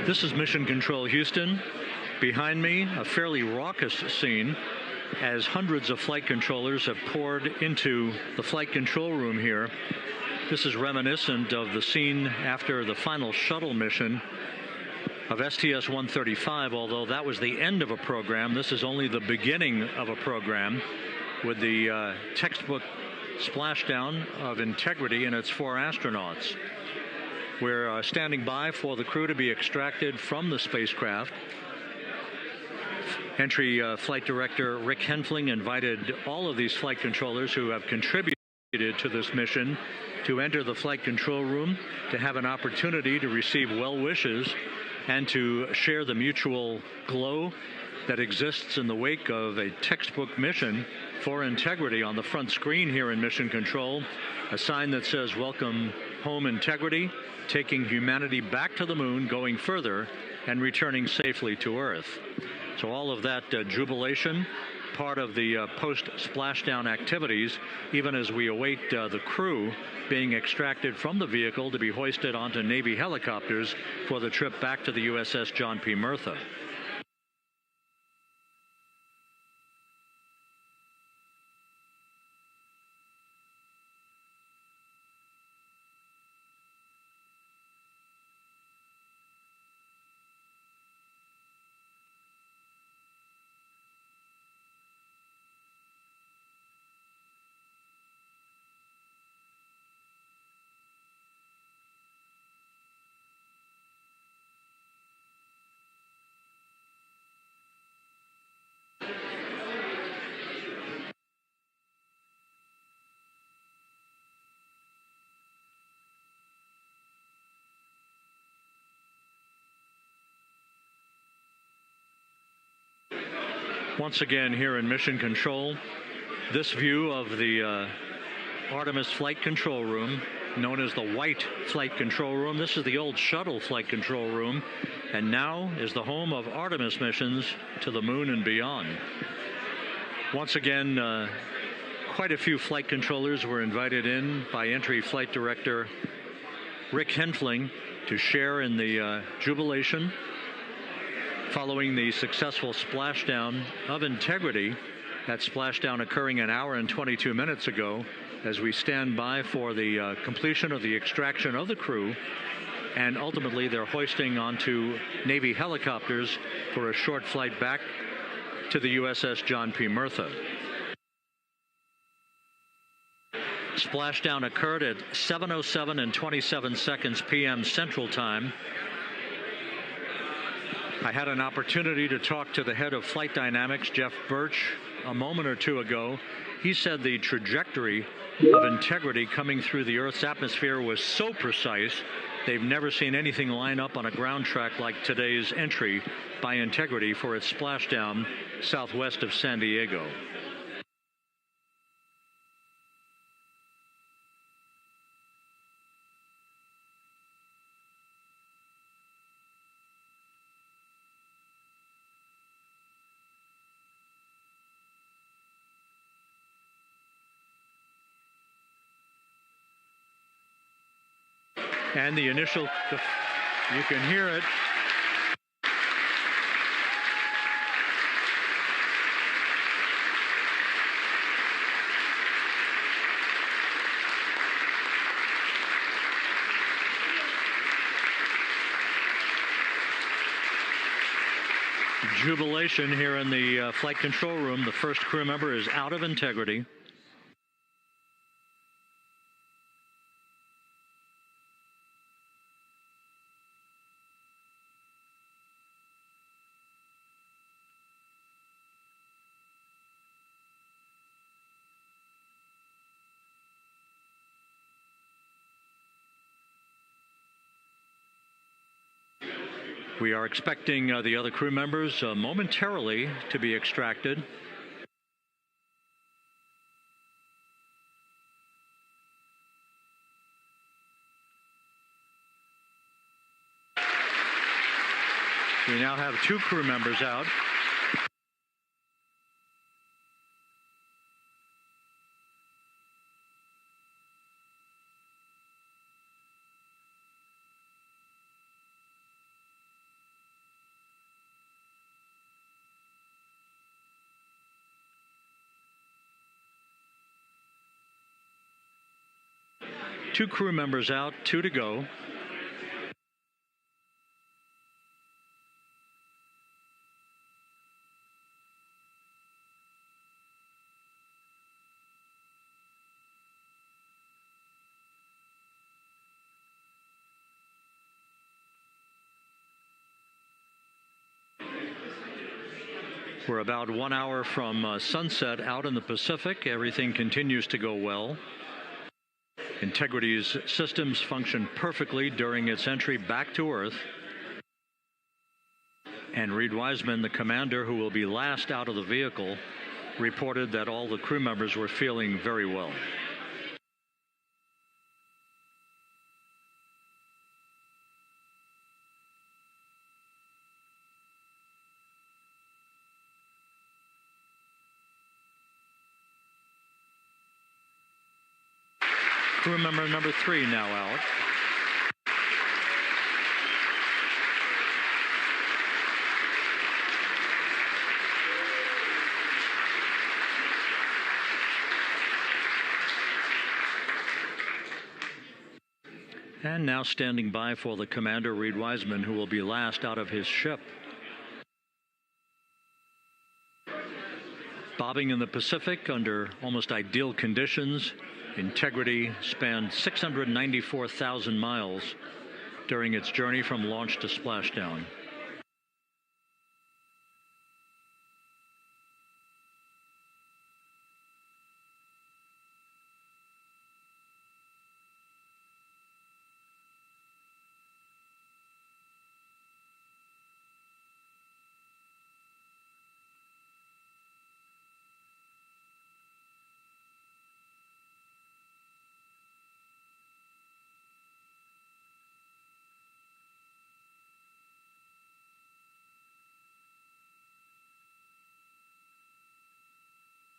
This is Mission Control Houston. Behind me, a fairly raucous scene as hundreds of flight controllers have poured into the flight control room here. This is reminiscent of the scene after the final shuttle mission of STS-135, although that was the end of a program. This is only the beginning of a program with the textbook splashdown of Integrity and its 4 astronauts. We're standing by for the crew to be extracted from the spacecraft. Entry Flight Director Rick Henfling invited all of these flight controllers who have contributed to this mission to enter the flight control room to have an opportunity to receive well wishes and to share the mutual glow that exists in the wake of a textbook mission for Integrity. On the front screen here in Mission Control, a sign that says "Welcome Home Integrity, taking humanity back to the moon, going further, and returning safely to Earth." So all of that jubilation, part of the post-splashdown activities, even as we await the crew being extracted from the vehicle to be hoisted onto Navy helicopters for the trip back to the USS John P. Murtha. Once again here in Mission Control, this view of the Artemis flight control room, known as the White Flight Control Room. This is the old shuttle flight control room, and now is the home of Artemis missions to the moon and beyond. Once again, quite a few flight controllers were invited in by Entry Flight Director Rick Henfling to share in the jubilation following the successful splashdown of Integrity. That splashdown occurring an hour and 22 minutes ago, as we stand by for the completion of the extraction of the crew, and ultimately they're hoisting onto Navy helicopters for a short flight back to the USS John P. Murtha. Splashdown occurred at 7:07 and 27 seconds p.m. Central Time. I had an opportunity to talk to the head of flight dynamics, Jeff Birch, a moment or two ago. He said the trajectory of Integrity coming through the Earth's atmosphere was so precise, they've never seen anything line up on a ground track like today's entry by Integrity for its splashdown southwest of San Diego. And the initial, you can hear it. Jubilation here in the flight control room. The first crew member is out of Integrity. We are expecting the other crew members momentarily to be extracted. We now have 2 crew members out. Two crew members out, 2 to go. We're about 1 hour from sunset out in the Pacific. Everything continues to go well. Integrity's systems function perfectly during its entry back to Earth. And Reed Wiseman, the commander who will be last out of the vehicle, reported that all the crew members were feeling very well. Crew member number 3 now out. And now standing by for the commander, Reed Wiseman, who will be last out of his ship. Bobbing in the Pacific under almost ideal conditions, Integrity spanned 694,000 miles during its journey from launch to splashdown.